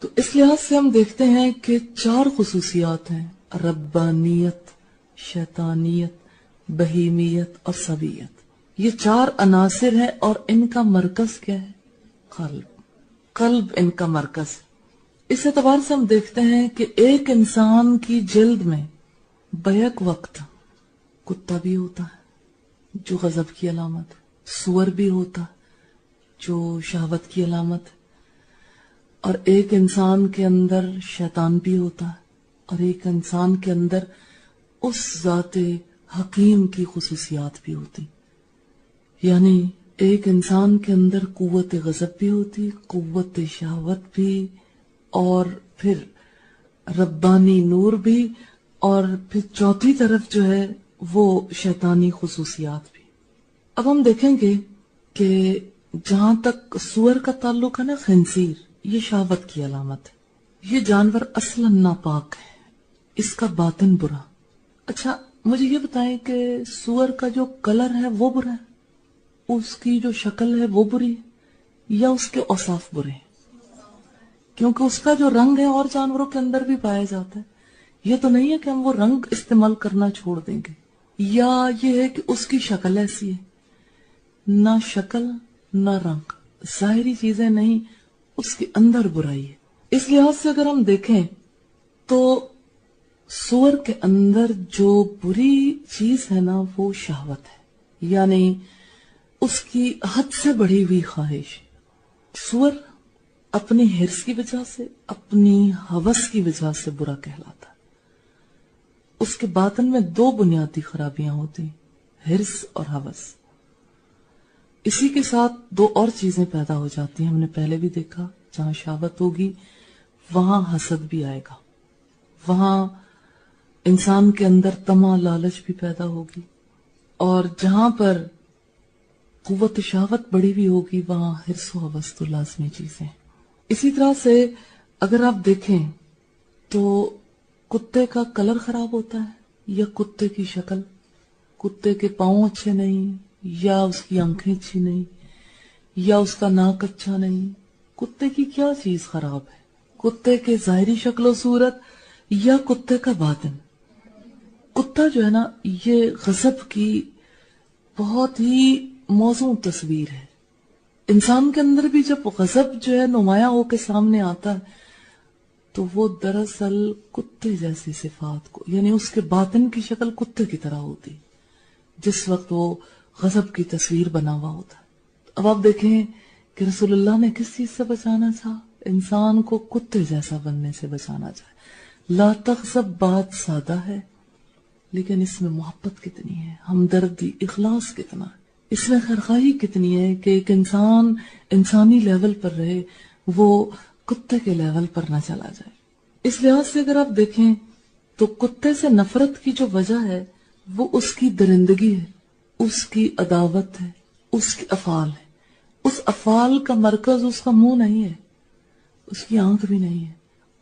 تو اس لحاظ سے ہم دیکھتے ہیں کہ 4 خصوصیات ہیں: ربانیت، شیطانیت، بہیمیت اور سبیت۔ یہ 4 عناصر ہیں اور ان کا مرکز کیا ہے؟ قلب ان کا مرکز ہے۔ اس اعتبار سے ہم دیکھتے ہیں کہ ایک انسان کی جلد میں بیک وقت کتا بھی ہوتا ہے جو غضب کی علامت ہے، سور بھی ہوتا ہے جو شہوت کی علامت ہے، اور ایک انسان کے اندر شیطان بھی ہوتا ہے، اور ایک انسان کے اندر اس ذات حکیم کی خصوصیات بھی ہوتی۔ یعنی ایک انسان کے اندر قوت غضب بھی ہوتی، قوت شہوت بھی، اور پھر ربانی نور بھی، اور پھر چوتھی طرف جو ہے وہ شیطانی خصوصیات بھی۔ اب ہم دیکھیں گے کہ جہاں تک سور کا تعلق ہے نا، خنزیر، یہ شہوت کی علامت ہے۔ یہ جانور اصلاً ناپاک ہے، اس کا باطن برا۔ اچھا مجھے یہ بتائیں کہ سور کا جو کلر ہے وہ برا ہے، اس کی جو شکل ہے وہ بری ہے، یا اس کے اوصاف برے ہیں؟ کیونکہ اس کا جو رنگ ہے اور جانوروں کے اندر بھی پایا جاتا ہے۔ یہ تو نہیں ہے کہ ہم وہ رنگ استعمال کرنا چھوڑ دیں گے، یا یہ ہے کہ اس کی شکل ایسی ہے۔ نہ شکل نہ رنگ، ظاہری چیزیں نہیں، اس کے اندر برائی ہے۔ اس لحاظ سے اگر ہم دیکھیں تو سور کے اندر جو بری چیز ہے نا وہ شہوت ہے، یعنی اس کی حد سے بڑھی ہوئی خواہش۔ سور اپنی حرص کی وجہ سے، اپنی ہوس کی وجہ سے برا کہلاتا ہے۔ اس کے باطن میں 2 بنیادی خرابیاں ہوتی ہیں، حرص اور ہوس۔ اسی کے ساتھ 2 اور چیزیں پیدا ہو جاتی ہیں، ہم نے پہلے بھی دیکھا، جہاں شہوت ہوگی وہاں حسد بھی آئے گا، وہاں انسان کے اندر طمع، لالچ بھی پیدا ہوگی، اور جہاں پر قوت شہوت بڑی بھی ہوگی وہاں حرص و ہوس تو لازمی چیزیں۔ اسی طرح سے اگر آپ دیکھیں تو کتے کا کلر خراب ہوتا ہے یا کتے کی شکل؟ کتے کے پاؤں اچھے نہیں، یا اس کی آنکھیں اچھی نہیں، یا اس کا ناک اچھا نہیں۔ کتے کی کیا چیز خراب ہے؟ کتے کے ظاہری شکل و صورت یا کتے کا باطن؟ کتا جو ہے نا یہ غضب کی بہت ہی موزوں تصویر ہے۔ انسان کے اندر بھی جب غضب جو ہے نمایاں ہو کے سامنے آتا ہے تو وہ دراصل کتے جیسی صفات کو، یعنی اس کے باطن کی شکل کتے کی طرح ہوتی جس وقت وہ غضب کی تصویر بنا ہوا ہوتا ہے۔ اب آپ دیکھیں کہ رسول اللہ نے کس چیز سے بچانا تھا؟ انسان کو کتے جیسا بننے سے بچانا چاہے۔ لا تغضب بات سادہ ہے لیکن اس میں محبت کتنی ہے، ہمدردی، اخلاص کتنا ہے، اس میں خیرخواہی کتنی ہے کہ ایک انسان انسانی لیول پر رہے، وہ کتے کے لیول پر نہ چلا جائے۔ اس لحاظ سے اگر آپ دیکھیں تو کتے سے نفرت کی جو وجہ ہے وہ اس کی درندگی ہے، اس کی عداوت ہے، اس کی افعال ہے۔ اس افعال کا مرکز اس کا منہ نہیں ہے، اس کی آنکھ بھی نہیں ہے،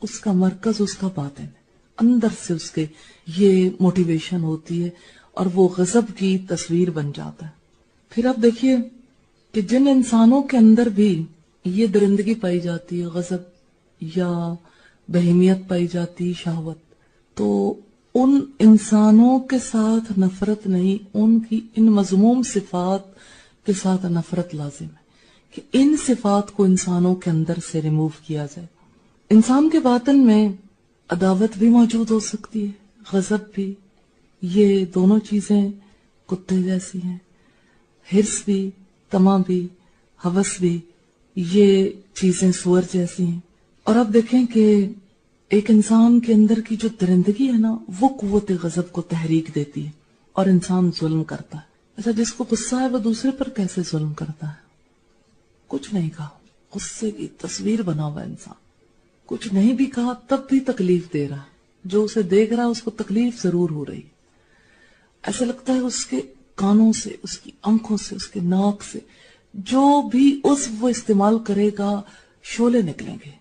اس کا مرکز اس کا باطن ہے۔ اندر سے اس کے یہ موٹیویشن ہوتی ہے اور وہ غضب کی تصویر بن جاتا ہے۔ پھر آپ دیکھیے کہ جن انسانوں کے اندر بھی یہ درندگی پائی جاتی ہے، غضب یا بہیمیت پائی جاتی، شہوت، تو ان انسانوں کے ساتھ نفرت نہیں، ان کی ان مذموم صفات کے ساتھ نفرت لازم ہے کہ ان صفات کو انسانوں کے اندر سے ریموو کیا جائے۔ انسان کے باطن میں عداوت بھی موجود ہو سکتی ہے، غضب بھی، یہ دونوں چیزیں کتے جیسی ہیں۔ حرص بھی، طمع بھی، ہوس بھی، یہ چیزیں سور جیسی ہیں۔ اور آپ دیکھیں کہ ایک انسان کے اندر کی جو درندگی ہے نا وہ قوت غضب کو تحریک دیتی ہے اور انسان ظلم کرتا ہے۔ اچھا جس کو غصہ ہے وہ دوسرے پر کیسے ظلم کرتا ہے؟ کچھ نہیں کہا، غصے کی تصویر بنا ہوا انسان، کچھ نہیں بھی کہا تب بھی تکلیف دے رہا، جو اسے دیکھ رہا اس کو تکلیف ضرور ہو رہی، ایسا لگتا ہے اس کے کانوں سے، اس کی آنکھوں سے، اس کے ناک سے جو بھی وہ استعمال کرے گا شعلے نکلیں گے۔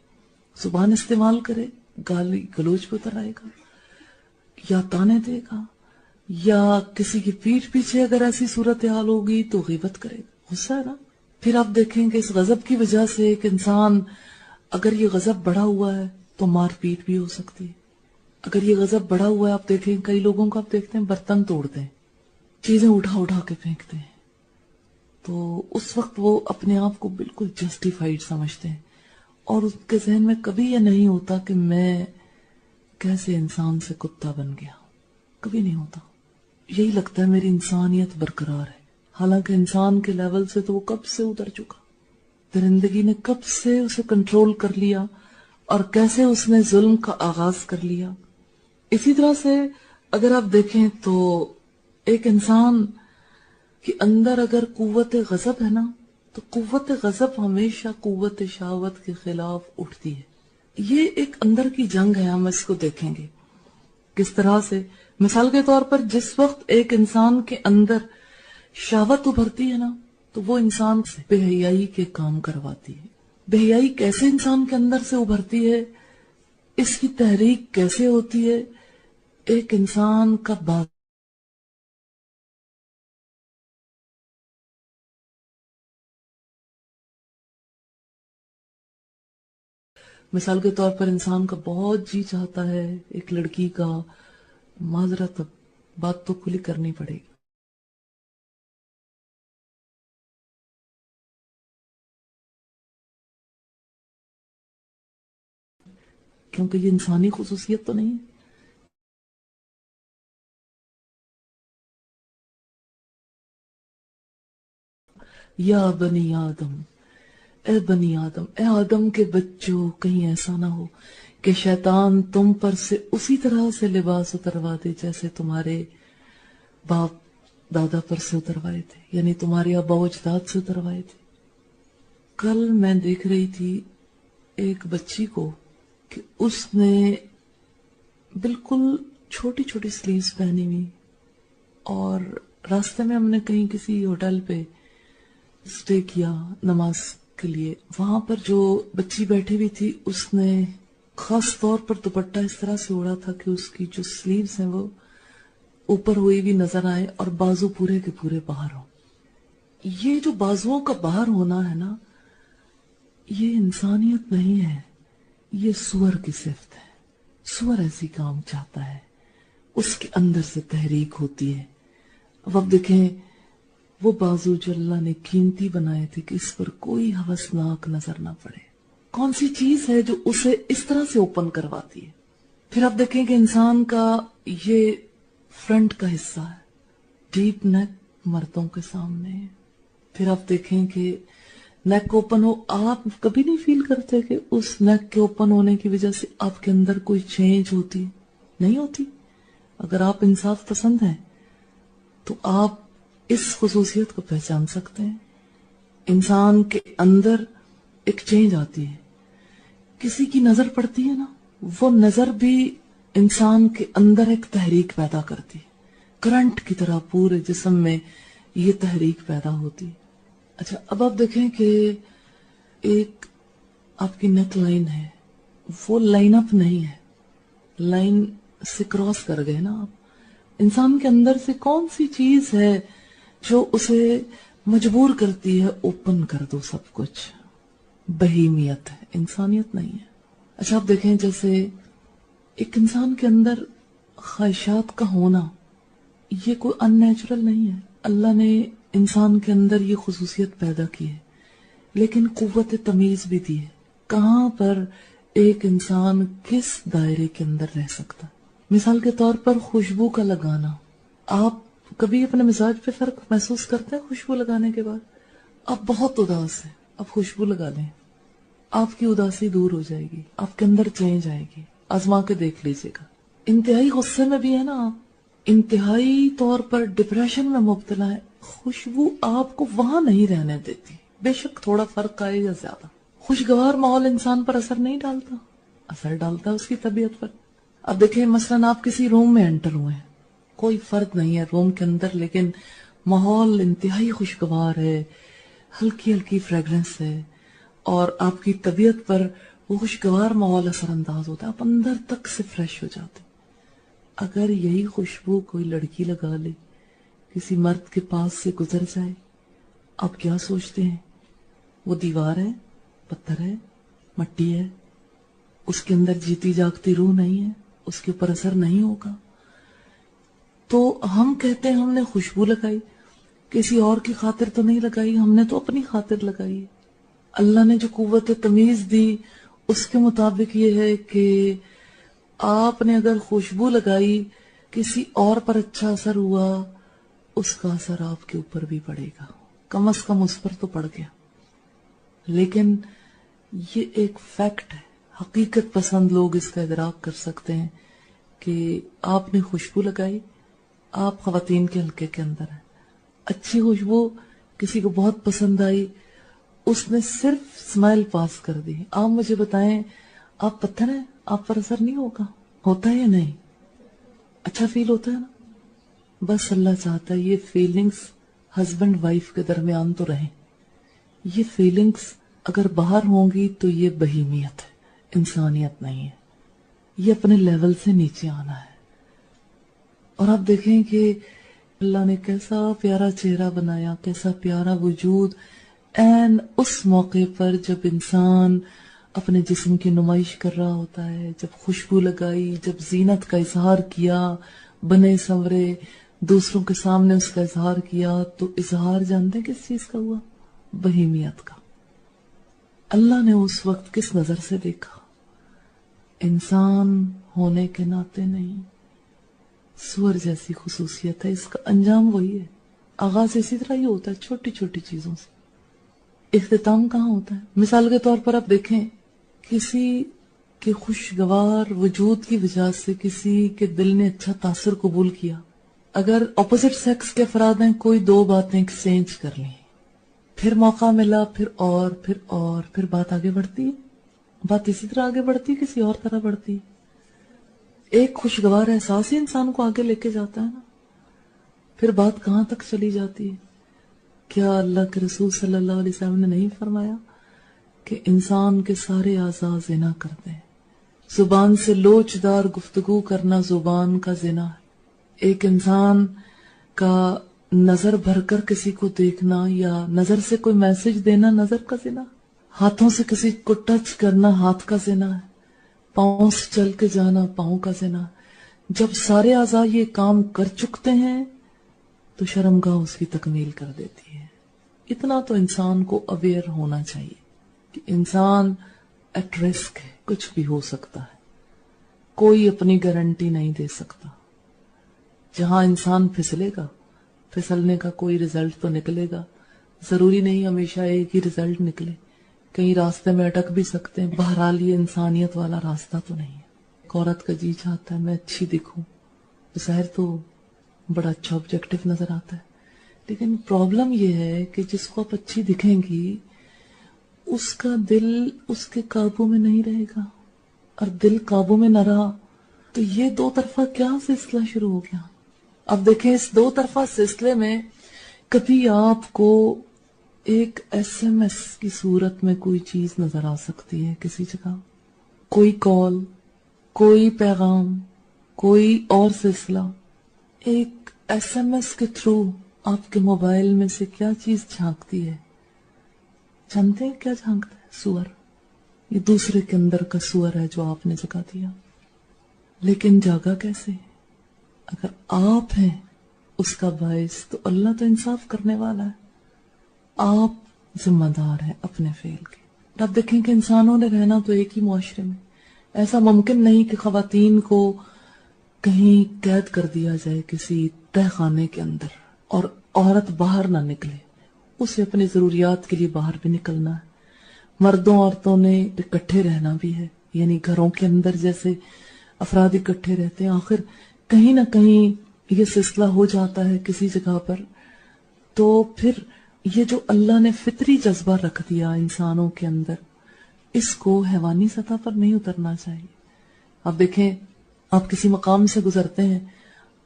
زبان استعمال کرے، گالی گلوچ پہ اتر آئے گا، یا تانے دے گا، یا کسی کی پیٹھ پیچھے اگر ایسی صورتحال ہوگی تو غیبت کرے گا۔ غصہ ہے نا۔ پھر آپ دیکھیں کہ اس غضب کی وجہ سے ایک انسان اگر یہ غضب بڑھا ہوا ہے تو مار پیٹ بھی ہو سکتی ہے. اگر یہ غضب بڑھا ہوا ہے، آپ دیکھیں کئی لوگوں کو آپ دیکھتے ہیں برتن توڑتے ہیں، چیزیں اٹھا اٹھا کے پھینکتے ہیں، تو اس وقت وہ اپنے آپ کو بالکل جسٹیفائیڈ سمجھتے ہیں، اور اس کے ذہن میں کبھی یہ نہیں ہوتا کہ میں کیسے انسان سے کتا بن گیا. کبھی نہیں ہوتا. یہی لگتا ہے میری انسانیت برقرار ہے، حالانکہ انسان کے لیول سے تو وہ کب سے اتر چکا. درندگی نے کب سے اسے کنٹرول کر لیا، اور کیسے اس نے ظلم کا آغاز کر لیا. اسی طرح سے اگر آپ دیکھیں تو ایک انسان کے اندر اگر قوت غضب ہے نا، تو قوت غضب ہمیشہ قوت شہوت کے خلاف اٹھتی ہے. یہ ایک اندر کی جنگ ہے. ہم اس کو دیکھیں گے کس طرح سے. مثال کے طور پر جس وقت ایک انسان کے اندر شہوت ابھرتی ہے نا، تو وہ انسان سے بے حیائی کے کام کرواتی ہے. بے حیائی کیسے انسان کے اندر سے ابھرتی ہے، اس کی تحریک کیسے ہوتی ہے. ایک انسان کا مثال کے طور پر انسان کا بہت جی چاہتا ہے ایک لڑکی کا، معذرت اب بات تو کھلی کرنی پڑے گی، کیونکہ یہ انسانی خصوصیت تو نہیں ہے. یا بنی آدم، اے بنی آدم، اے آدم کے بچوں، کہیں ایسا نہ ہو کہ شیطان تم پر سے اسی طرح سے لباس اتروا دے جیسے تمہارے باپ دادا پر سے اتروائے تھے، یعنی تمہارے آبا و اجداد سے اتروائے تھے. کل میں دیکھ رہی تھی ایک بچی کو کہ اس نے بالکل چھوٹی چھوٹی سلیوز پہنی ہوئی، اور راستے میں ہم نے کہیں کسی ہوٹل پہ اسٹے کیا نماز کے لیے. وہاں پر جو بچی بیٹھی ہوئی تھی اس نے خاص طور پر دوپٹہ اس طرح سے اوڑا تھا کہ اس کی جو سلیوز ہیں وہ اوپر ہوئی بھی نظر آئے اور بازو پورے کے پورے باہر ہوں. یہ جو بازوؤں کا باہر ہونا ہے نا، یہ انسانیت نہیں ہے، یہ سور کی صفت ہے. سور ایسی کام چاہتا ہے، اس کے اندر سے تحریک ہوتی ہے. اب آپ دیکھیں وہ بازو جو اللہ نے قیمتی بنائے تھے کہ اس پر کوئی ہوسناک نظر نہ پڑے، کون سی چیز ہے جو اسے اس طرح سے اوپن کرواتی ہے. پھر آپ دیکھیں کہ انسان کا یہ فرنٹ کا حصہ ہے، ڈیپ نیک مردوں کے سامنے ہے. پھر آپ دیکھیں کہ نیک اوپن ہو، آپ کبھی نہیں فیل کرتے کہ اس نیک کے اوپن ہونے کی وجہ سے آپ کے اندر کوئی چینج ہوتی؟ نہیں ہوتی. اگر آپ انصاف پسند ہیں تو آپ اس خصوصیت کو پہچان سکتے ہیں. انسان کے اندر ایک چینج آتی ہے، کسی کی نظر پڑتی ہے نا، وہ نظر بھی انسان کے اندر ایک تحریک پیدا کرتی ہے. کرنٹ کی طرح پورے جسم میں یہ تحریک پیدا ہوتی. اچھا اب آپ دیکھیں کہ ایک آپ کی نیک لائن ہے، وہ لائن اپ نہیں ہے، لائن سے کراس کر گئے نا آپ. انسان کے اندر سے کون سی چیز ہے جو اسے مجبور کرتی ہے اوپن کر دو سب کچھ؟ بہیمیت ہے، انسانیت نہیں ہے. اچھا آپ دیکھیں جیسے ایک انسان کے اندر خواہشات کا ہونا، یہ کوئی ان نیچرل نہیں ہے. اللہ نے انسان کے اندر یہ خصوصیت پیدا کی ہے، لیکن قوت تمیز بھی دی ہے. کہاں پر ایک انسان کس دائرے کے اندر رہ سکتا. مثال کے طور پر خوشبو کا لگانا. آپ کبھی اپنے مزاج پہ فرق محسوس کرتے ہیں خوشبو لگانے کے بعد؟ آپ بہت اداس ہیں، آپ خوشبو لگا لیں، آپ کی اداسی دور ہو جائے گی، آپ کے اندر چینج آئے گی. آزما کے دیکھ لیجیے گا. انتہائی غصے میں بھی ہے نا آپ، انتہائی طور پر ڈپریشن میں مبتلا ہے، خوشبو آپ کو وہاں نہیں رہنے دیتی. بے شک تھوڑا فرق آئے یا زیادہ. خوشگوار ماحول انسان پر اثر نہیں ڈالتا، اثر ڈالتا اس کی طبیعت پر. اب دیکھیں مثلا آپ کسی روم میں انٹر ہوئے ہیں، کوئی فرق نہیں ہے روم کے اندر، لیکن ماحول انتہائی خوشگوار ہے، ہلکی ہلکی فریگرنس ہے، اور آپ کی طبیعت پر وہ خوشگوار ماحول اثر انداز ہوتا ہے، آپ اندر تک سے فریش ہو جاتے. اگر یہی خوشبو کوئی لڑکی لگا لے، کسی مرد کے پاس سے گزر جائے، آپ کیا سوچتے ہیں؟ وہ دیوار ہے، پتھر ہے، مٹی ہے، اس کے اندر جیتی جاگتی روح نہیں ہے، اس کے اوپر اثر نہیں ہوگا. تو ہم کہتے ہیں ہم نے خوشبو لگائی، کسی اور کی خاطر تو نہیں لگائی، ہم نے تو اپنی خاطر لگائی. اللہ نے جو قوت تمیز دی اس کے مطابق یہ ہے کہ آپ نے اگر خوشبو لگائی، کسی اور پر اچھا اثر ہوا، اس کا اثر آپ کے اوپر بھی پڑے گا، کم از کم اس پر تو پڑ گیا. لیکن یہ ایک فیکٹ ہے، حقیقت پسند لوگ اس کا ادراک کر سکتے ہیں کہ آپ نے خوشبو لگائی، آپ خواتین کے حلقے کے اندر ہیں، اچھی خوشبو کسی کو بہت پسند آئی، اس نے صرف اسمائل پاس کر دی. آپ مجھے بتائیں، آپ پتھر ہیں، آپ پر اثر نہیں ہوگا؟ ہوتا ہے یا نہیں؟ اچھا فیل ہوتا ہے نا؟ بس اللہ چاہتا ہے یہ فیلنگز ہسبینڈ وائف کے درمیان تو رہیں. یہ فیلنگز اگر باہر ہوں گی تو یہ بہیمیت ہے، انسانیت نہیں ہے. یہ اپنے لیول سے نیچے آنا ہے. اور آپ دیکھیں کہ اللہ نے کیسا پیارا چہرہ بنایا، کیسا پیارا وجود. این اس موقع پر جب انسان اپنے جسم کی نمائش کر رہا ہوتا ہے، جب خوشبو لگائی، جب زینت کا اظہار کیا، بنے سنورے دوسروں کے سامنے اس کا اظہار کیا، تو اظہار جانتے کس چیز کا ہوا؟ بہیمیت کا. اللہ نے اس وقت کس نظر سے دیکھا؟ انسان ہونے کے ناطے نہیں، سور جیسی خصوصیت ہے، اس کا انجام وہی ہے. آغاز اسی طرح ہی ہوتا ہے، چھوٹی چھوٹی چیزوں سے. اختتام کہاں ہوتا ہے؟ مثال کے طور پر آپ دیکھیں، کسی کے خوشگوار وجود کی وجہ سے کسی کے دل نے اچھا تاثر قبول کیا. اگر اپوزٹ سیکس کے افراد ہیں، کوئی دو باتیں ایکسچینج کر لیں، پھر موقع ملا، پھر بات آگے بڑھتی ہے. بات اسی طرح آگے بڑھتی ہے، کسی اور طرح بڑھتی ہے. ایک خوشگوار احساس ہی انسان کو آگے لے کے جاتا ہے نا. پھر بات کہاں تک چلی جاتی ہے؟ کیا اللہ کے رسول صلی اللہ علیہ وسلم نے نہیں فرمایا کہ انسان کے سارے اعضاء زنا کرتے ہیں؟ زبان سے لوچدار گفتگو کرنا زبان کا زنا ہے. ایک انسان کا نظر بھر کر کسی کو دیکھنا یا نظر سے کوئی میسج دینا نظر کا زنا. ہاتھوں سے کسی کو ٹچ کرنا ہاتھ کا زنا ہے. پاؤں سے چل کے جانا پاؤں کا زنا. جب سارے اعضاء یہ کام کر چکتے ہیں تو شرمگاہ اس کی تکمیل کر دیتی ہے. اتنا تو انسان کو اویئر ہونا چاہیے کہ انسان ایٹ رسک ہے، کچھ بھی ہو سکتا ہے، کوئی اپنی گارنٹی نہیں دے سکتا. جہاں انسان پھسلے گا، پھسلنے کا کوئی رزلٹ تو نکلے گا. ضروری نہیں ہمیشہ ایک ہی رزلٹ نکلے، کئی راستے میں اٹک بھی سکتے ہیں. بہرحال یہ انسانیت والا راستہ تو نہیں ہے. ایک عورت کا جی چاہتا ہے میں اچھی دکھوں، ظاہر تو بڑا اچھا آبجیکٹو نظر آتا ہے، لیکن پرابلم یہ ہے کہ جس کو آپ اچھی دکھیں گی اس کا دل اس کے قابو میں نہیں رہے گا، اور دل قابو میں نہ رہا تو یہ دو طرفہ کیا سلسلہ شروع ہو گیا. اب دیکھیں اس دو طرفہ سلسلے میں کبھی آپ کو ایک ایس ایم ایس کی صورت میں کوئی چیز نظر آ سکتی ہے، کسی جگہ کوئی کال، کوئی پیغام، کوئی اور سلسلہ. ایک ایس ایم ایس کے تھرو آپ کے موبائل میں سے کیا چیز جھانکتی ہے؟ جانتے ہیں کیا جھانکتا ہے؟ سور. یہ دوسرے کے اندر کا سور ہے جو آپ نے جگا دیا. لیکن جاگا کیسے؟ اگر آپ ہیں اس کا باعث تو اللہ تو انصاف کرنے والا ہے. آپ ذمہ دار ہیں اپنے فعل کے. آپ دیکھیں کہ انسانوں نے رہنا تو ایک ہی معاشرے میں. ایسا ممکن نہیں کہ خواتین کو کہیں قید کر دیا جائے کسی تہ خانے کے اندر اور عورت باہر نہ نکلے. اسے اپنی ضروریات کے لیے باہر بھی نکلنا ہے. مردوں عورتوں نے اکٹھے رہنا بھی ہے، یعنی گھروں کے اندر جیسے افراد اکٹھے رہتے ہیں، آخر کہیں نہ کہیں یہ سلسلہ ہو جاتا ہے کسی جگہ پر. تو پھر یہ جو اللہ نے فطری جذبہ رکھ دیا انسانوں کے اندر، اس کو حیوانی سطح پر نہیں اترنا چاہیے. آپ دیکھیں، آپ کسی مقام سے گزرتے ہیں،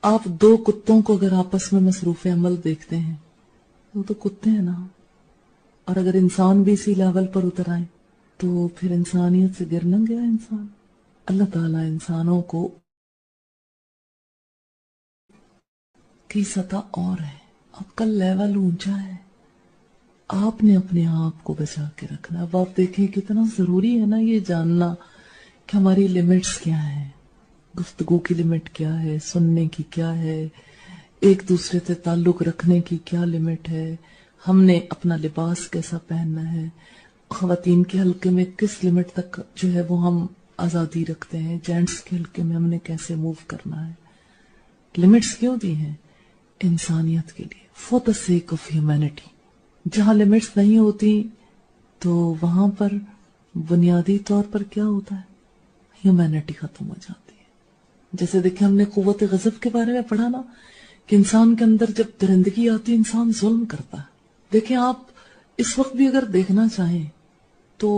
آپ دو کتوں کو اگر آپس میں مصروف عمل دیکھتے ہیں، وہ تو کتے ہیں نا. اور اگر انسان بھی اسی لیول پر اتر آئے تو پھر انسانیت سے گر نہ گیا انسان. اللہ تعالیٰ انسانوں کو کی سطح اور ہے، آپ کا لیول اونچا ہے. آپ نے اپنے آپ کو بچا کے رکھنا. اب آپ دیکھیں کتنا ضروری ہے نا یہ جاننا کہ ہماری لمٹس کیا ہیں, گفتگو کی لمٹ کیا ہے, سننے کی کیا ہے, ایک دوسرے سے تعلق رکھنے کی کیا لمٹ ہے, ہم نے اپنا لباس کیسا پہننا ہے, خواتین کے حلقے میں کس لمٹ تک جو ہے وہ ہم آزادی رکھتے ہیں, جینٹس کے حلقے میں ہم نے کیسے موو کرنا ہے. لمٹس کیوں دی ہیں؟ انسانیت کے لیے, for the sake of humanity. جہاں لمٹس نہیں ہوتی تو وہاں پر بنیادی طور پر کیا ہوتا ہے؟ ہیومینٹی ختم ہو جاتی ہے. جیسے دیکھیں ہم نے قوت غضب کے بارے میں پڑھا نا کہ انسان کے اندر جب درندگی آتی انسان ظلم کرتا ہے. دیکھیں آپ اس وقت بھی اگر دیکھنا چاہیں تو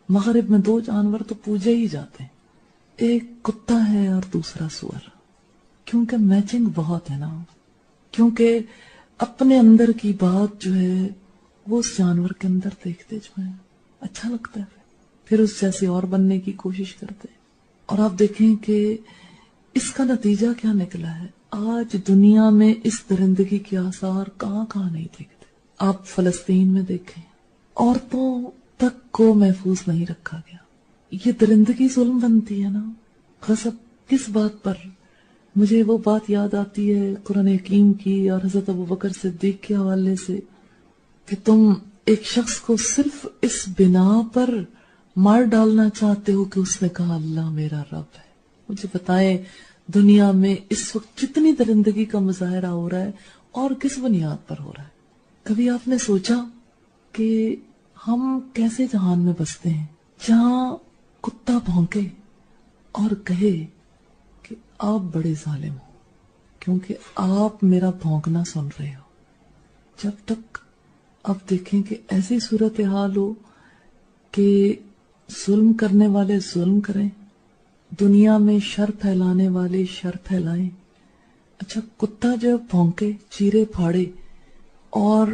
مغرب میں 2 جانور تو پوجے ہی جاتے ہیں, ایک کتا ہے اور دوسرا سور. کیونکہ میچنگ بہت ہے نا, کیونکہ اپنے اندر کی بات جو ہے وہ اس جانور کے اندر دیکھتے جو ہے اچھا لگتا ہے, پھر اس جیسے اور بننے کی کوشش کرتے. اور آپ دیکھیں کہ اس کا نتیجہ کیا نکلا ہے. آج دنیا میں اس درندگی کے آثار کہاں کہاں نہیں دیکھتے. آپ فلسطین میں دیکھیں, عورتوں تک کو محفوظ نہیں رکھا گیا. یہ درندگی ظلم بنتی ہے نا. غضب کس بات پر؟ مجھے وہ بات یاد آتی ہے قرآن حکیم کی اور حضرت ابوبکر صدیق کے حوالے سے کہ تم ایک شخص کو صرف اس بنا پر مار ڈالنا چاہتے ہو کہ اس نے کہا اللہ میرا رب ہے. مجھے بتائیں دنیا میں اس وقت جتنی درندگی کا مظاہرہ ہو رہا ہے اور کس بنیاد پر ہو رہا ہے؟ کبھی آپ نے سوچا کہ ہم کیسے جہان میں بستے ہیں جہاں کتا بھونکے اور کہے کہ آپ بڑے ظالم ہو کیونکہ آپ میرا بھونکنا سن رہے ہو. جب تک آپ دیکھیں کہ ایسی صورتحال ہو کہ ظلم کرنے والے ظلم کریں, دنیا میں شر پھیلانے والے شر پھیلائیں. اچھا کتا جب بھونکے چیرے پھاڑے اور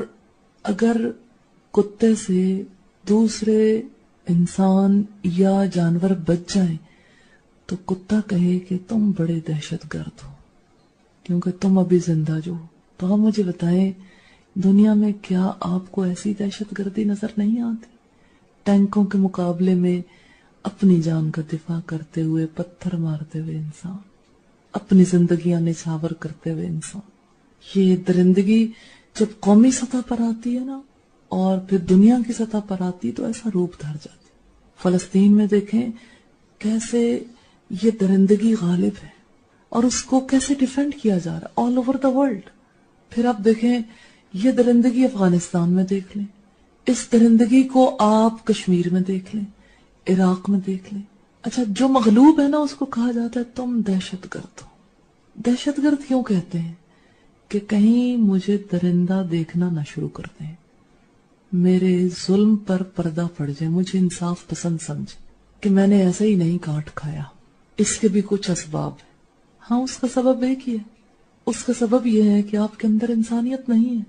اگر کتے سے دوسرے انسان یا جانور بچ جائیں تو کتا کہے کہ تم بڑے دہشت گرد ہو کیونکہ تم ابھی زندہ جو. تو آپ مجھے بتائیں دنیا میں کیا آپ کو ایسی دہشت گردی نظر نہیں آتی؟ ٹینکوں کے مقابلے میں اپنی جان کا دفاع کرتے ہوئے پتھر مارتے ہوئے انسان, اپنی زندگیاں نچھاور کرتے ہوئے انسان. یہ درندگی جب قومی سطح پر آتی ہے نا اور پھر دنیا کی سطح پر آتی تو ایسا روپ دھر جاتی. فلسطین میں دیکھیں کیسے یہ درندگی غالب ہے اور اس کو کیسے ڈیفینڈ کیا جا رہا ہے آل اوور دا ورلڈ. پھر آپ دیکھیں یہ درندگی افغانستان میں دیکھ لیں, اس درندگی کو آپ کشمیر میں دیکھ لیں, عراق میں دیکھ لیں. اچھا جو مغلوب ہے نا اس کو کہا جاتا ہے تم دہشت گرد ہو. دہشت گرد کیوں کہتے ہیں؟ کہ کہیں مجھے درندہ دیکھنا نہ شروع کر دیں, میرے ظلم پر پردہ پڑ جائے, مجھے انصاف پسند سمجھے کہ میں نے ایسا ہی نہیں کاٹ کھایا, اس کے بھی کچھ اسباب ہیں. ہاں اس کا سبب ایک ہی ہے, اس کا سبب یہ ہے کہ آپ کے اندر انسانیت نہیں ہے,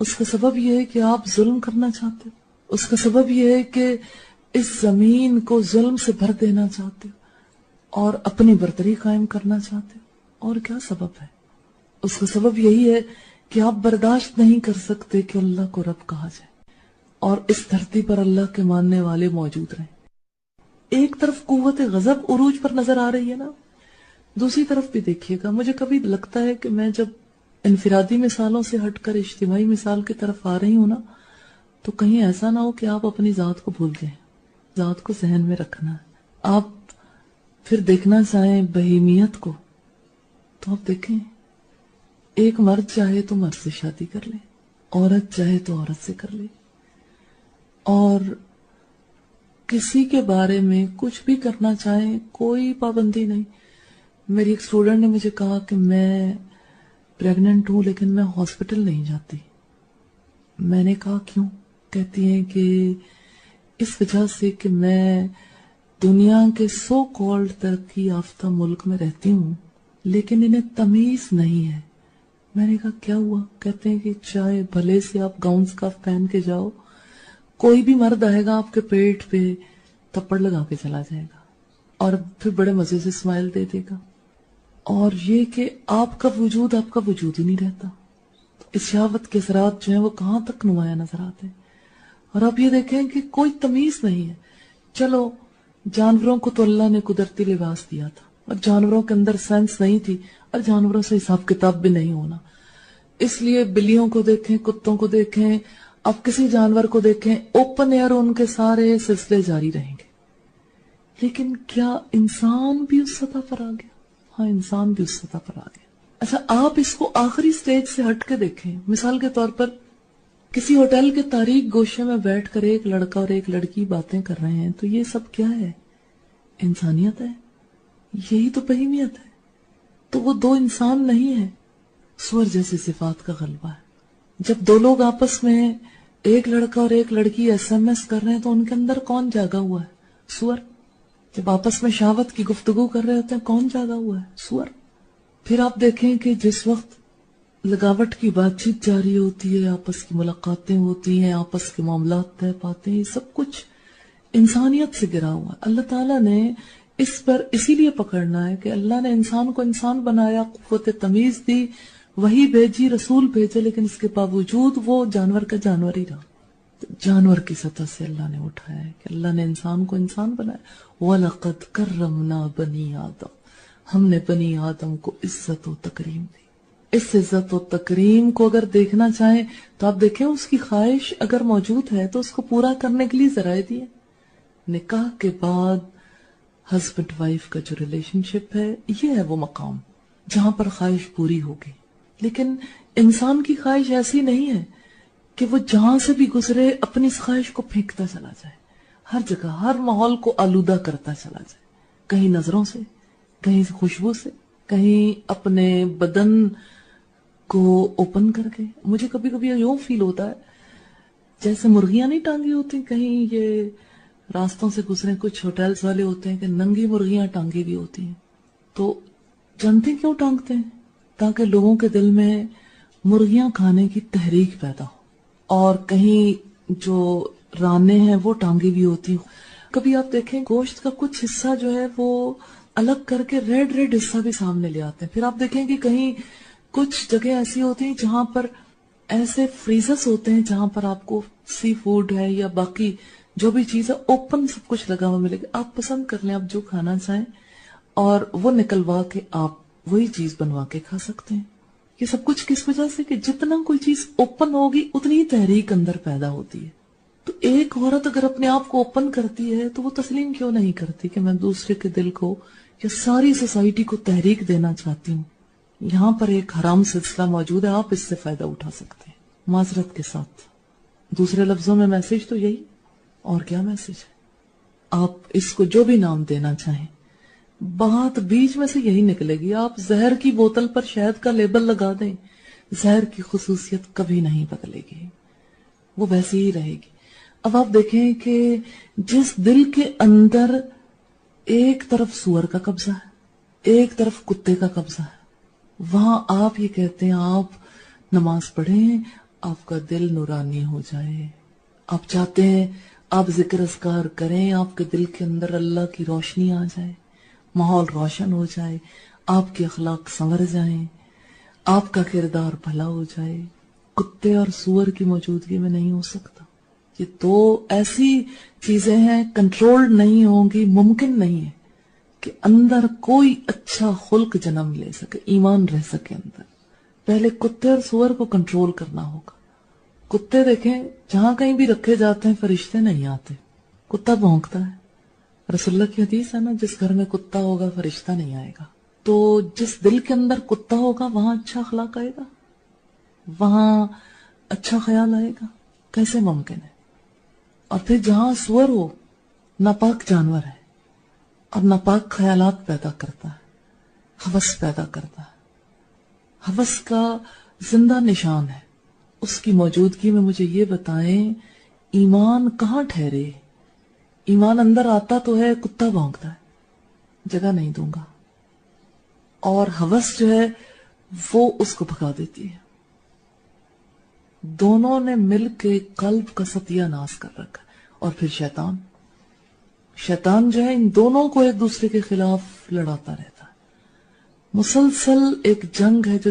اس کا سبب یہ ہے کہ آپ ظلم کرنا چاہتے ہو, اس کا سبب یہ ہے کہ اس زمین کو ظلم سے بھر دینا چاہتے ہو اور اپنی برتری قائم کرنا چاہتے ہو. اور کیا سبب ہے؟ اس کا سبب یہی ہے کہ آپ برداشت نہیں کر سکتے کہ اللہ کو رب کہا جائے اور اس دھرتی پر اللہ کے ماننے والے موجود رہیں. ایک طرف قوت غضب عروج پر نظر آ رہی ہے نا, دوسری طرف بھی دیکھیے گا. مجھے کبھی لگتا ہے کہ میں جب انفرادی مثالوں سے ہٹ کر اجتماعی مثال کی طرف آ رہی ہوں نا تو کہیں ایسا نہ ہو کہ آپ اپنی ذات کو بھول جائیں. ذات کو ذہن میں رکھنا ہے. آپ پھر دیکھنا چاہیں بہیمیت کو تو آپ دیکھیں ایک مرد چاہے تو مرد سے شادی کر لے, عورت چاہے تو عورت سے کر لے, اور کسی کے بارے میں کچھ بھی کرنا چاہیں کوئی پابندی نہیں. میری ایک اسٹوڈنٹ نے مجھے کہا کہ میں پریگننٹ ہوں لیکن میں ہاسپٹل نہیں جاتی. میں نے کہا کیوں؟ کہتی ہیں کہ اس وجہ سے کہ میں دنیا کے سو کالڈ ترقی یافتہ ملک میں رہتی ہوں لیکن انہیں تمیز نہیں ہے. میں نے کہا کیا ہوا؟ کہتے ہیں کہ چاہے بھلے سے آپ گاؤن سکارف پہن کے جاؤ, کوئی بھی مرد آئے گا آپ کے پیٹ پہ تھپڑ لگا کے چلا جائے گا اور پھر بڑے مزے سے اسمائل دے دے گا, اور یہ کہ آپ کا وجود ہی نہیں رہتا. تو اس شہوت کے اثرات جو ہیں وہ کہاں تک نمایاں نظر آتے ہیں. اور آپ یہ دیکھیں کہ کوئی تمیز نہیں ہے. چلو جانوروں کو تو اللہ نے قدرتی لباس دیا تھا اور جانوروں کے اندر سینس نہیں تھی اور جانوروں سے حساب کتاب بھی نہیں ہونا، اس لیے بلیوں کو دیکھیں، کتوں کو دیکھیں، اب کسی جانور کو دیکھیں، اوپن ایئر ان کے سارے سلسلے جاری رہیں گے. لیکن کیا انسان بھی اس سطح پر آ گیا؟ ہاں، انسان بھی اس سطح پر آ گیا. اچھا، آپ اس کو آخری سٹیج سے ہٹ کے دیکھیں. مثال کے طور پر کسی ہوٹل کے تاریک گوشے میں بیٹھ کر ایک لڑکا اور ایک لڑکی باتیں کر رہے ہیں، تو یہ سب کیا ہے؟ انسانیت ہے؟ یہی تو بہیمیت ہے. تو وہ دو انسان نہیں ہے، سور جیسی صفات کا غلبہ ہے. جب دو لوگ آپس میں، ایک لڑکا اور ایک لڑکی SMS کر رہے ہیں، تو ان کے اندر کون جاگا ہوا ہے؟ سور. جب آپس میں شہوت کی گفتگو کر رہے ہوتے ہیں، کون جاگا ہوا ہے؟ سور. پھر آپ دیکھیں کہ جس وقت لگاوٹ کی بات چیت جاری ہوتی ہے، آپس کی ملاقاتیں ہوتی ہیں، آپس کے معاملات طے پاتے ہیں، یہ سب کچھ انسانیت سے گرا ہوا ہے. اللہ تعالیٰ نے اس پر اسی لیے پکڑنا ہے کہ اللہ نے انسان کو انسان بنایا، قوت تمیز دی، وہی بھیجی، رسول بھیجے، لیکن اس کے باوجود وہ جانور کا جانور ہی رہا. جانور کی سطح سے اللہ نے اٹھایا ہے کہ اللہ نے انسان کو انسان بنایا. وَلَقَدْ كَرَّمْنَا بَنِي آدم، ہم نے بنی آدم کو عزت و تکریم دی. اس عزت و تکریم کو اگر دیکھنا چاہیں تو آپ دیکھیں، اس کی خواہش اگر موجود ہے تو اس کو پورا کرنے کے لیے ذرائع دیے. نکاح کے بعد ہسبینڈ وائف کا جو ریلیشن شپ ہے، یہ ہے وہ مقام جہاں پر خواہش پوری ہوگی. لیکن انسان کی خواہش ایسی نہیں ہے کہ وہ جہاں سے بھی گزرے اپنی اس خواہش کو پھینکتا چلا جائے، ہر جگہ ہر ماحول کو آلودہ کرتا چلا جائے، کہیں نظروں سے، کہیں خوشبو سے، کہیں اپنے بدن کو اوپن کر کے. مجھے کبھی کبھی یوں فیل ہوتا ہے جیسے مرغیاں نہیں ٹانگی ہوتی، کہیں یہ راستوں سے گزرے کچھ ہوٹلز والے ہوتے ہیں کہ ننگی مرغیاں ٹانگی بھی ہوتی ہیں. تو جانتے کیوں ٹانگتے ہیں؟ تاکہ لوگوں کے دل میں مرغیاں کھانے کی تحریک پیدا ہو. اور کہیں جو رانے ہیں وہ ٹانگی بھی ہوتی ہیں. کبھی آپ دیکھیں گوشت کا کچھ حصہ جو ہے وہ الگ کر کے ریڈ ریڈ حصہ بھی سامنے لے آتے ہیں. پھر آپ دیکھیں کہ کہیں کچھ جگہ ایسی ہوتی ہیں جہاں پر ایسے فریزرز ہوتے ہیں جہاں پر آپ کو سی فوڈ ہے یا باقی جو بھی چیز ہے اوپن سب کچھ لگا ہوا ملے گا. آپ پسند کر لیں، آپ جو کھانا چاہیں اور وہ نکلوا کے آپ وہی چیز بنوا کے کھا سکتے ہیں. یہ سب کچھ کس وجہ سے کہ جتنا کوئی چیز اوپن ہوگی اتنی تحریک اندر پیدا ہوتی ہے. تو ایک عورت اگر اپنے آپ کو اوپن کرتی ہے تو وہ تسلیم کیوں نہیں کرتی کہ میں دوسرے کے دل کو یا ساری سوسائٹی کو تحریک دینا چاہتی ہوں. یہاں پر ایک حرام سلسلہ موجود ہے، آپ اس سے فائدہ اٹھا سکتے ہیں معذرت کے ساتھ. دوسرے لفظوں میں میسج تو یہی، اور کیا میسج ہے؟ آپ اس کو جو بھی نام دینا چاہیں، بات بیچ میں سے یہی نکلے گی. آپ زہر کی بوتل پر شہد کا لیبل لگا دیں، زہر کی خصوصیت کبھی نہیں بدلے گی، وہ ویسی ہی رہے گی. اب آپ دیکھیں کہ جس دل کے اندر ایک طرف سور کا قبضہ ہے، ایک طرف کتے کا قبضہ ہے، وہاں آپ یہ کہتے ہیں آپ نماز پڑھیں، آپ کا دل نورانی ہو جائے. آپ چاہتے ہیں آپ ذکر اذکار کریں، آپ کے دل کے اندر اللہ کی روشنی آ جائے، ماحول روشن ہو جائے، آپ کے اخلاق سنور جائیں، آپ کا کردار بھلا ہو جائے. کتے اور سور کی موجودگی میں نہیں ہو سکتا. یہ دو ایسی چیزیں ہیں کنٹرول نہیں ہوں گی، ممکن نہیں ہے کہ اندر کوئی اچھا خلق جنم لے سکے، ایمان رہ سکے اندر. پہلے کتے اور سور کو کنٹرول کرنا ہوگا. کتے دیکھیں جہاں کہیں بھی رکھے جاتے ہیں فرشتے نہیں آتے، کتا بھونکتا ہے. رسول اللہ کی حدیث ہے نا، جس گھر میں کتا ہوگا فرشتہ نہیں آئے گا. تو جس دل کے اندر کتا ہوگا وہاں اچھا اخلاق آئے گا، وہاں اچھا خیال آئے گا؟ کیسے ممکن ہے؟ اور پھر جہاں سور ہو، ناپاک جانور ہے اور ناپاک خیالات پیدا کرتا ہے، ہوس پیدا کرتا ہے. ہوس کا زندہ نشان ہے. اس کی موجودگی میں مجھے یہ بتائیں ایمان کہاں ٹھہرے؟ ایمان اندر آتا تو ہے، کتا بھونکتا ہے، جگہ نہیں دوں گا. اور ہوس جو ہے وہ اس کو بھگا دیتی ہے. دونوں نے مل کے قلب کا ستیہ ناش کر رکھا. اور پھر شیطان جو ہے ان دونوں کو ایک دوسرے کے خلاف لڑاتا رہتا ہے. مسلسل ایک جنگ ہے جو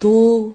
2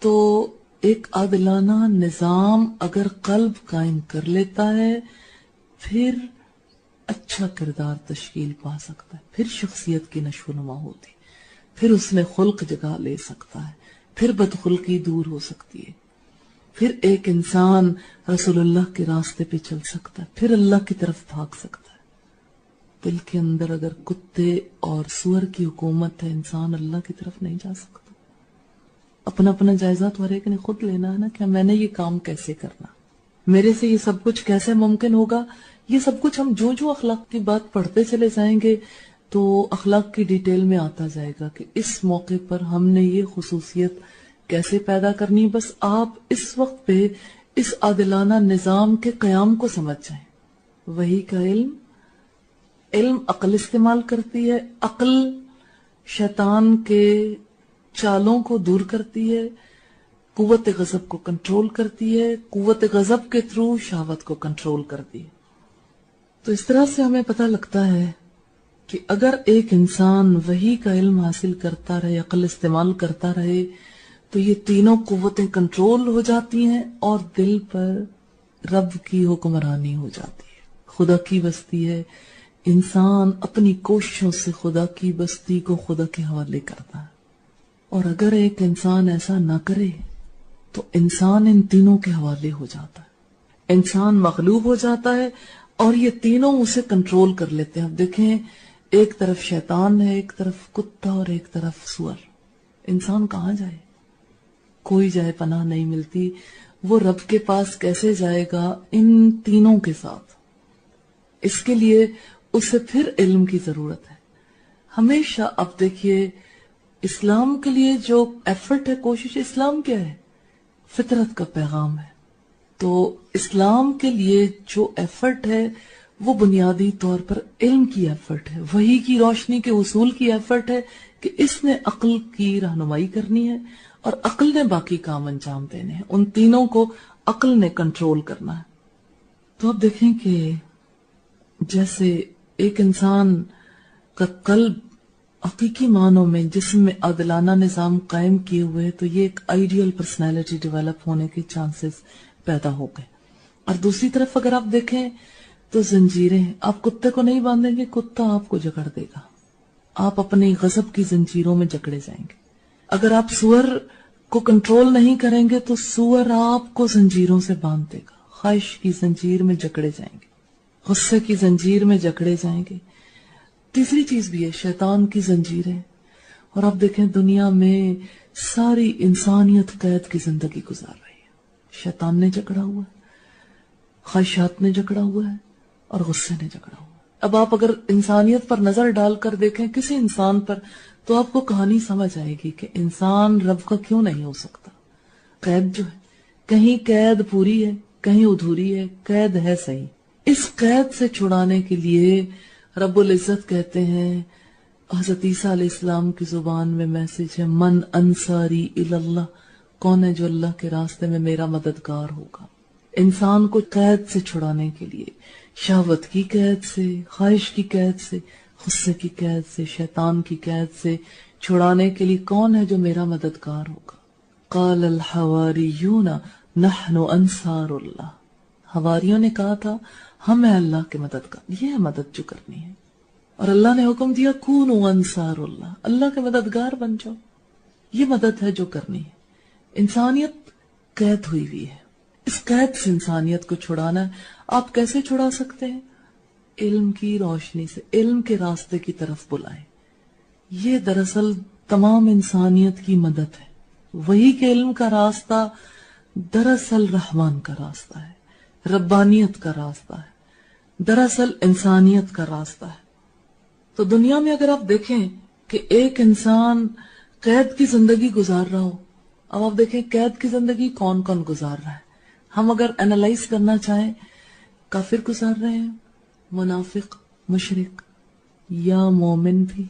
تو ایک عادلانہ نظام اگر قلب قائم کر لیتا ہے پھر اچھا کردار تشکیل پا سکتا ہے، پھر شخصیت کی نشو و نما ہوتی، پھر اس میں خلق جگہ لے سکتا ہے، پھر بدخلقی دور ہو سکتی ہے، پھر ایک انسان رسول اللہ کے راستے پہ چل سکتا ہے، پھر اللہ کی طرف بھاگ سکتا ہے۔ دل کے اندر اگر کتے اور سور کی حکومت ہے، انسان اللہ کی طرف نہیں جا سکتا۔ اپنا اپنا جائزہ تو ہر ایک نے خود لینا ہے نا، کہ میں نے یہ کام کیسے کرنا، میرے سے یہ سب کچھ کیسے ممکن ہوگا۔ یہ سب کچھ ہم جو اخلاق کی بات پڑھتے چلے جائیں گے تو اخلاق کی ڈیٹیل میں آتا جائے گا کہ اس موقع پر ہم نے یہ خصوصیت کیسے پیدا کرنی۔ بس آپ اس وقت پہ اس عادلانہ نظام کے قیام کو سمجھ جائیں۔ وہی کا علم عقل استعمال کرتی ہے، عقل شیطان کے چالوں کو دور کرتی ہے، قوت غضب کو کنٹرول کرتی ہے، قوت غضب کے تھرو شہوت کو کنٹرول کرتی ہے۔ تو اس طرح سے ہمیں پتہ لگتا ہے کہ اگر ایک انسان وحی کا علم حاصل کرتا رہے، عقل استعمال کرتا رہے، تو یہ تینوں قوتیں کنٹرول ہو جاتی ہیں اور دل پر رب کی حکمرانی ہو جاتی ہے، خدا کی بستی ہے۔ انسان اپنی کوششوں سے خدا کی بستی کو خدا کے حوالے کرتا ہے، اور اگر ایک انسان ایسا نہ کرے تو انسان ان تینوں کے حوالے ہو جاتا ہے، انسان مغلوب ہو جاتا ہے اور یہ تینوں اسے کنٹرول کر لیتے ہیں۔ اب دیکھیں، ایک طرف شیطان ہے، ایک طرف کتا اور ایک طرف سور۔ انسان کہاں جائے؟ کوئی جائے پناہ نہیں ملتی۔ وہ رب کے پاس کیسے جائے گا ان تینوں کے ساتھ؟ اس کے لیے اسے پھر علم کی ضرورت ہے ہمیشہ۔ اب دیکھیے، اسلام کے لیے جو ایفرٹ ہے، کوشش، اسلام کیا ہے؟ فطرت کا پیغام ہے۔ تو اسلام کے لیے جو ایفرٹ ہے وہ بنیادی طور پر علم کی ایفرٹ ہے، وحی کی روشنی کے اصول کی ایفرٹ ہے کہ اس نے عقل کی رہنمائی کرنی ہے اور عقل نے باقی کام انجام دینے ہیں۔ ان تینوں کو عقل نے کنٹرول کرنا ہے۔ تو اب دیکھیں کہ جیسے ایک انسان کا قلب حقیقی معنوں میں جسم میں عادلانہ نظام قائم کیے ہوئے، تو یہ ایک آئیڈیل پرسنالٹی ڈیولپ ہونے کے چانسز پیدا ہو گئے۔ اور دوسری طرف اگر آپ دیکھیں تو زنجیریں، آپ کتے کو نہیں باندھیں گے، کتا آپ کو جکڑ دے گا، آپ اپنی غضب کی زنجیروں میں جکڑے جائیں گے۔ اگر آپ سور کو کنٹرول نہیں کریں گے تو سور آپ کو زنجیروں سے باندھ دے گا، خواہش کی زنجیر میں جکڑے جائیں گے، غصے کی زنجیر میں جکڑے جائیں گے۔ تیسری چیز بھی ہے شیطان کی زنجیریں۔ اور آپ دیکھیں دنیا میں ساری انسانیت قید کی زندگی گزار رہی ہے، شیطان نے جکڑا ہوا ہے، خواہشات نے جکڑا ہوا ہے اور غصے نے جکڑا ہوا ہے۔ اب آپ اگر انسانیت پر نظر ڈال کر دیکھیں کسی انسان پر تو آپ کو کہانی سمجھ آئے گی کہ انسان رب کا کیوں نہیں ہو سکتا۔ قید جو ہے، کہیں قید پوری ہے، کہیں ادھوری ہے، قید ہے صحیح۔ اس قید سے چھڑانے کے لیے رب العزت کہتے ہیں، حضرت عیسیٰ علیہ السلام کی زبان میں میسج ہے، من انصاری اللہ، کون ہے جو اللہ کے راستے میں میرا مددگار ہوگا۔ انسان کو قید سے چھڑانے کے لیے، شہوت کی قید سے، خواہش کی قید سے، غصے کی قید سے، شیطان کی قید سے چھڑانے کے لیے کون ہے جو میرا مددگار ہوگا؟ قال الحواریون نحن انصار اللہ، حواریوں نے کہا تھا ہم ہیں اللہ کے مددگار۔ یہ ہے مدد جو کرنی ہے، اور اللہ نے حکم دیا کونوا انصار اللہ، اللہ کے مددگار بن جاؤ۔ یہ مدد ہے جو کرنی ہے۔ انسانیت قید ہوئی ہوئی ہے، اس قید سے انسانیت کو چھڑانا ہے۔ آپ کیسے چھڑا سکتے ہیں؟ علم کی روشنی سے، علم کے راستے کی طرف بلائیں۔ یہ دراصل تمام انسانیت کی مدد ہے۔ وہی کہ علم کا راستہ دراصل رحمان کا راستہ ہے، ربانیت کا راستہ ہے، دراصل انسانیت کا راستہ ہے۔ تو دنیا میں اگر آپ دیکھیں کہ ایک انسان قید کی زندگی گزار رہا ہو، اب آپ دیکھیں قید کی زندگی کون کون گزار رہا ہے۔ ہم اگر انالائز کرنا چاہیں، کافر گزار رہے ہیں، منافق، مشرک یا مومن بھی،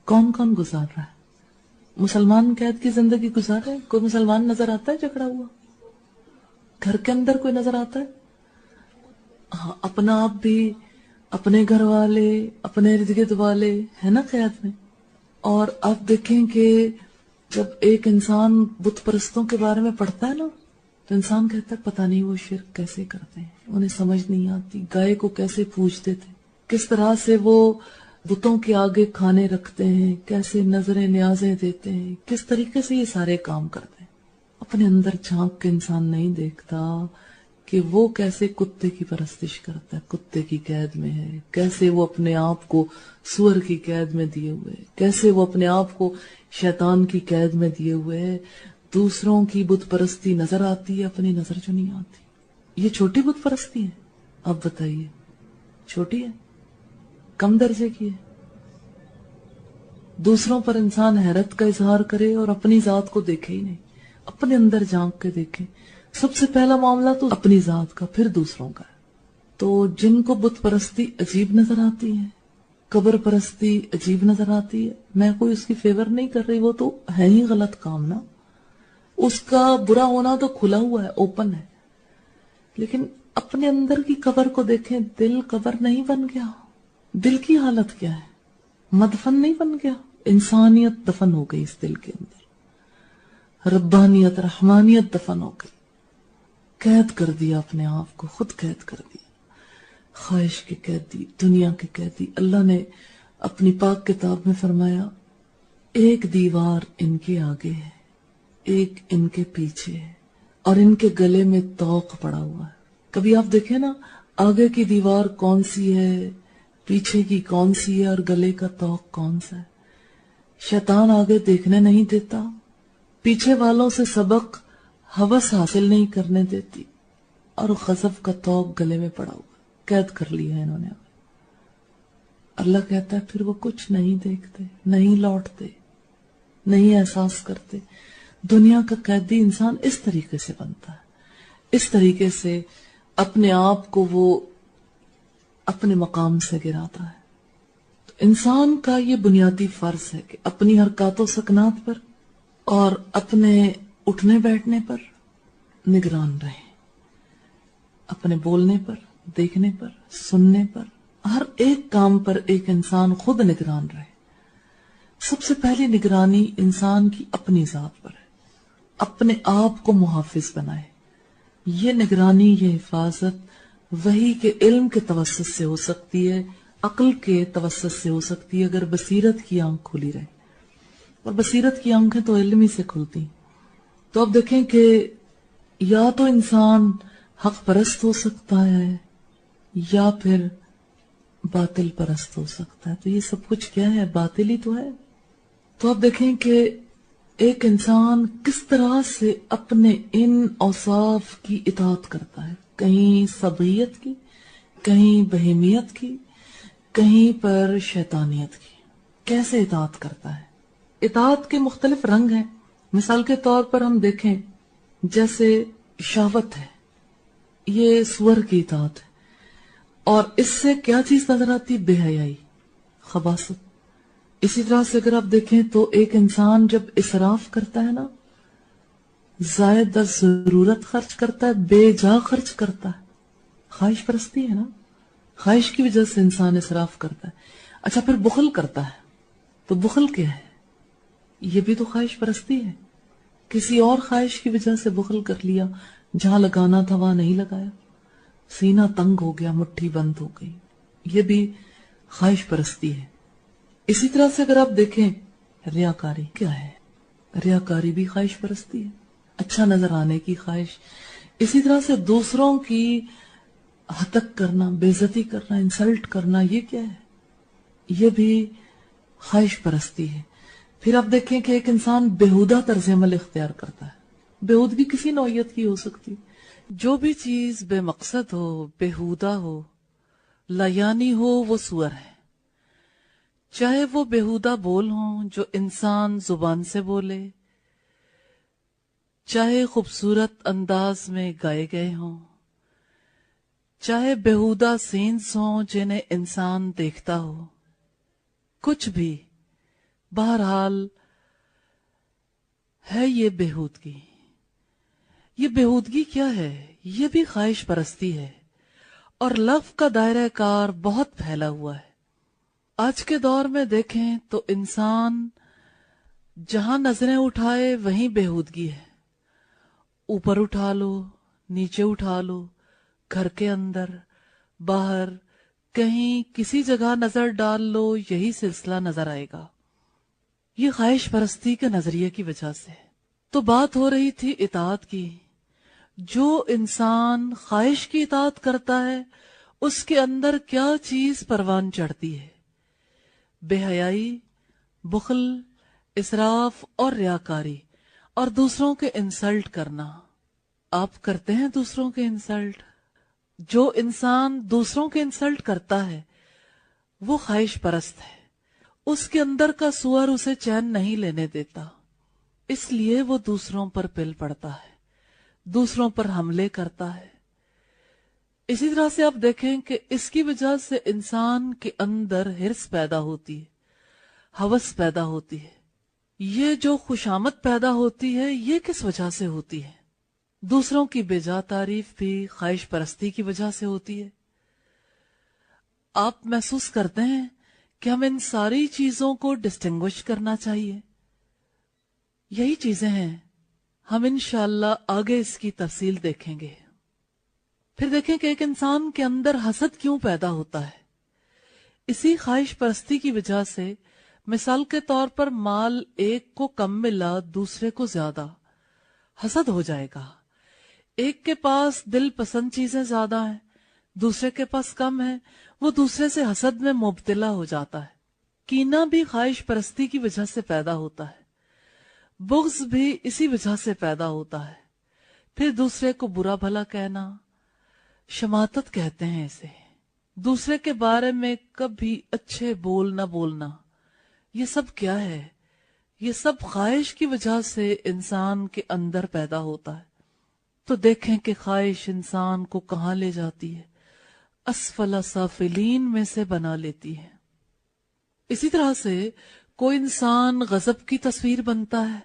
کون کون گزار رہا ہے؟ مسلمان قید کی زندگی گزار رہے ہیں؟ کوئی مسلمان نظر آتا ہے جکڑا ہوا؟ گھر کے اندر کوئی نظر آتا ہے؟ ہاں، اپنا آپ بھی، اپنے گھر والے، اپنے ارد گرد والے ہیں نا قید میں۔ اور آپ دیکھیں کہ جب ایک انسان بت پرستوں کے بارے میں پڑھتا ہے نا تو انسان کہتا ہے پتہ نہیں وہ شرک کیسے کرتے ہیں، انہیں سمجھ نہیں آتی، گائے کو کیسے پوجتے تھے، کس طرح سے وہ بتوں کے آگے کھانے رکھتے ہیں، کیسے نظریں نیازیں دیتے ہیں، کس طریقے سے یہ سارے کام کرتے ہیں۔ اپنے اندر جھانک کے انسان نہیں دیکھتا کہ وہ کیسے کتے کی پرستش کرتا ہے، کتے کی قید میں ہے، کیسے وہ اپنے آپ کو سور کی قید میں دیے ہوئے ہے، کیسے وہ اپنے آپ کو شیطان کی قید میں دیے ہوئے ہے۔ دوسروں کی بت پرستی نظر آتی ہے، اپنی نظر جو نہیں آتی۔ یہ چھوٹی بت پرستی ہے، اب بتائیے، چھوٹی ہے، کم درجے کی ہے؟ دوسروں پر انسان حیرت کا اظہار کرے اور اپنی ذات کو دیکھے ہی نہیں، اپنے اندر جھانک کے دیکھے۔ سب سے پہلا معاملہ تو اپنی ذات کا، پھر دوسروں کا ہے۔ تو جن کو بت پرستی عجیب نظر آتی ہے، قبر پرستی عجیب نظر آتی ہے، میں کوئی اس کی فیور نہیں کر رہی، وہ تو ہے ہی غلط کام نا، اس کا برا ہونا تو کھلا ہوا ہے، اوپن ہے، لیکن اپنے اندر کی قبر کو دیکھیں، دل قبر نہیں بن گیا، دل کی حالت کیا ہے؟ مدفن نہیں بن گیا، انسانیت دفن ہو گئی اس دل کے اندر، ربانیت رحمانیت دفن ہو گئی، قید کر دیا اپنے آپ کو، خود قید کر دیا، خواہش کی قیدی، دنیا کی قیدی۔ اللہ نے اپنی پاک کتاب میں فرمایا ایک دیوار ان کے آگے ہے، ایک ان کے پیچھے ہے، اور ان کے گلے میں طوق پڑا ہوا ہے۔ کبھی آپ دیکھیں نا، آگے کی دیوار کون سی ہے، پیچھے کی کون سی ہے، اور گلے کا طوق کون سا ہے۔ شیطان آگے دیکھنے نہیں دیتا، پیچھے والوں سے سبق ہوس حاصل نہیں کرنے دیتی، اور غضب کا طوق گلے میں پڑا ہوا، قید کر لیا ہے انہوں نے۔ اللہ کہتا ہے پھر وہ کچھ نہیں دیکھتے، نہیں لوٹتے، نہیں احساس کرتے۔ دنیا کا قیدی انسان اس طریقے سے بنتا ہے، اس طریقے سے اپنے آپ کو وہ اپنے مقام سے گراتا ہے۔ تو انسان کا یہ بنیادی فرض ہے کہ اپنی حرکات و سکنات پر اور اپنے اٹھنے بیٹھنے پر نگران رہے، اپنے بولنے پر، دیکھنے پر، سننے پر، ہر ایک کام پر ایک انسان خود نگران رہے۔ سب سے پہلی نگرانی انسان کی اپنی ذات پر ہے، اپنے آپ کو محافظ بنائے۔ یہ نگرانی، یہ حفاظت وحی کے علم کے توسط سے ہو سکتی ہے، عقل کے توسط سے ہو سکتی ہے، اگر بصیرت کی آنکھ کھلی رہے، اور بصیرت کی آنکھیں تو علم ہی سے کھلتی۔ تو اب دیکھیں کہ یا تو انسان حق پرست ہو سکتا ہے یا پھر باطل پرست ہو سکتا ہے۔ تو یہ سب کچھ کیا ہے؟ باطل ہی تو ہے۔ تو اب دیکھیں کہ ایک انسان کس طرح سے اپنے ان اوصاف کی اطاعت کرتا ہے، کہیں سبعیت کی، کہیں بہیمیت کی، کہیں پر شیطانیت کی، کیسے اطاعت کرتا ہے۔ اطاعت کے مختلف رنگ ہیں۔ مثال کے طور پر ہم دیکھیں، جیسے شہوت ہے، یہ سور کی اطاعت ہے، اور اس سے کیا چیز نظر آتی؟ بے حیائی، خباثت۔ اسی طرح سے اگر آپ دیکھیں تو ایک انسان جب اسراف کرتا ہے نا، زائد از ضرورت خرچ کرتا ہے، بے جا خرچ کرتا ہے، خواہش پرستی ہے نا، خواہش کی وجہ سے انسان اسراف کرتا ہے۔ اچھا، پھر بخل کرتا ہے، تو بخل کیا ہے؟ یہ بھی تو خواہش پرستی ہے، کسی اور خواہش کی وجہ سے بخل کر لیا، جہاں لگانا تھا وہاں نہیں لگایا، سینہ تنگ ہو گیا، مٹھی بند ہو گئی، یہ بھی خواہش پرستی ہے۔ اسی طرح سے اگر آپ دیکھیں، ریاکاری کیا ہے؟ ریاکاری بھی خواہش پرستی ہے، اچھا نظر آنے کی خواہش۔ اسی طرح سے دوسروں کی ہتک کرنا، بے عزتی کرنا، انسلٹ کرنا، یہ کیا ہے؟ یہ بھی خواہش پرستی ہے۔ پھر آپ دیکھیں کہ ایک انسان بیہودہ طرز عمل اختیار کرتا ہے۔ بیہودگی کسی نوعیت کی ہو سکتی، جو بھی چیز بے مقصد ہو، بیہودہ ہو، لایانی ہو، وہ سور ہے۔ چاہے وہ بیہودہ بول ہوں جو انسان زبان سے بولے، چاہے خوبصورت انداز میں گائے گئے ہوں، چاہے بیہودہ سینس ہوں جنہیں انسان دیکھتا ہو، کچھ بھی، بہرحال ہے یہ بیہودگی۔ یہ بیہودگی کیا ہے؟ یہ بھی خواہش پرستی ہے، اور لغو کا دائرہ کار بہت پھیلا ہوا ہے۔ آج کے دور میں دیکھیں تو انسان جہاں نظریں اٹھائے وہیں بےہودگی ہے. اوپر اٹھا لو، نیچے اٹھا لو، گھر کے اندر، باہر، کہیں کسی جگہ نظر ڈال لو، یہی سلسلہ نظر آئے گا. یہ خواہش پرستی کے نظریے کی وجہ سے. تو بات ہو رہی تھی اطاعت کی. جو انسان خواہش کی اطاعت کرتا ہے اس کے اندر کیا چیز پروان چڑھتی ہے؟ بے حیائی، بخل، اسراف اور ریاکاری، اور دوسروں کے انسلٹ کرنا. آپ کرتے ہیں دوسروں کے انسلٹ؟ جو انسان دوسروں کے انسلٹ کرتا ہے وہ خواہش پرست ہے. اس کے اندر کا سور اسے چین نہیں لینے دیتا، اس لیے وہ دوسروں پر پل پڑتا ہے، دوسروں پر حملے کرتا ہے. اسی طرح سے آپ دیکھیں کہ اس کی وجہ سے انسان کے اندر ہرس پیدا ہوتی ہے، ہوس پیدا ہوتی ہے. یہ جو خوشامد پیدا ہوتی ہے یہ کس وجہ سے ہوتی ہے؟ دوسروں کی بے جا تعریف بھی خواہش پرستی کی وجہ سے ہوتی ہے. آپ محسوس کرتے ہیں کہ ہم ان ساری چیزوں کو ڈسٹنگوش کرنا چاہیے. یہی چیزیں ہیں، ہم انشاءاللہ آگے اس کی تفصیل دیکھیں گے. پھر دیکھیں کہ ایک انسان کے اندر حسد کیوں پیدا ہوتا ہے. اسی خواہش پرستی کی وجہ سے مثال کے طور پر مال ایک کو کم ملا دوسرے کو زیادہ، حسد ہو جائے گا. ایک کے پاس دل پسند چیزیں زیادہ ہیں، دوسرے کے پاس کم ہیں، وہ دوسرے سے حسد میں مبتلا ہو جاتا ہے. کینہ بھی خواہش پرستی کی وجہ سے پیدا ہوتا ہے. بغض بھی اسی وجہ سے پیدا ہوتا ہے. پھر دوسرے کو برا بھلا کہنا، شماتت کہتے ہیں اسے. دوسرے کے بارے میں کبھی اچھے بول نہ بولنا. یہ سب کیا ہے؟ یہ سب خواہش کی وجہ سے انسان کے اندر پیدا ہوتا ہے. تو دیکھیں کہ خواہش انسان کو کہاں لے جاتی ہے، اسفل سافلین میں سے بنا لیتی ہے. اسی طرح سے کوئی انسان غضب کی تصویر بنتا ہے،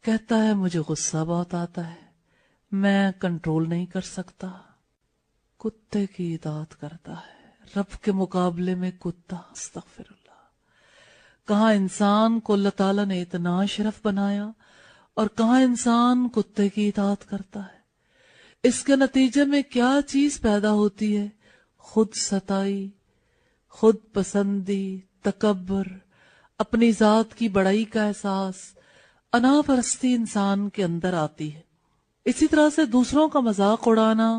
کہتا ہے مجھے غصہ بہت آتا ہے، میں کنٹرول نہیں کر سکتا. کتے کی اطاعت کرتا ہے، رب کے مقابلے میں کتا. استغفر اللہ. کہاں انسان کو اللہ تعالیٰ نے اتنا شرف بنایا اور کہاں انسان کتے کی اطاعت کرتا ہے. اس کے نتیجے میں کیا چیز پیدا ہوتی ہے؟ خود ستائی، خود پسندی، تکبر، اپنی ذات کی بڑائی کا احساس، انا پرستی انسان کے اندر آتی ہے. اسی طرح سے دوسروں کا مذاق اڑانا،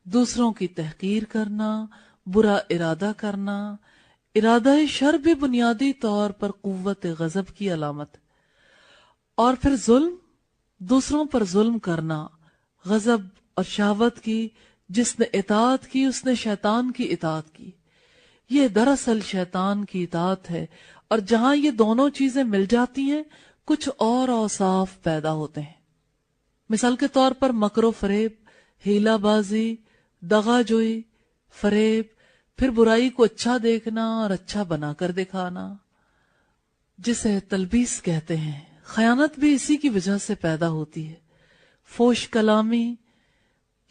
دوسروں کی تحقیر کرنا، برا ارادہ کرنا. ارادہ شر بھی بنیادی طور پر قوت غضب کی علامت ہے. اور پھر ظلم، دوسروں پر ظلم کرنا. غضب اور شہوت کی جس نے اطاعت کی اس نے شیطان کی اطاعت کی. یہ دراصل شیطان کی اطاعت ہے. اور جہاں یہ دونوں چیزیں مل جاتی ہیں کچھ اور اوصاف پیدا ہوتے ہیں. مثال کے طور پر مکر و فریب، ہیلا بازی، دغا جوئی، فریب، پھر برائی کو اچھا دیکھنا اور اچھا بنا کر دکھانا، جسے تلبیس کہتے ہیں. خیانت بھی اسی کی وجہ سے پیدا ہوتی ہے. فوش کلامی،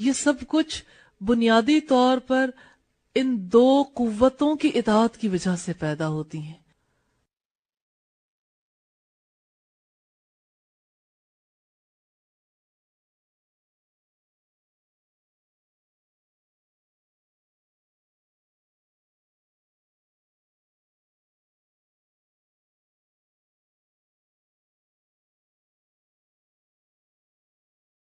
یہ سب کچھ بنیادی طور پر ان دو قوتوں کی اطاعت کی وجہ سے پیدا ہوتی ہیں.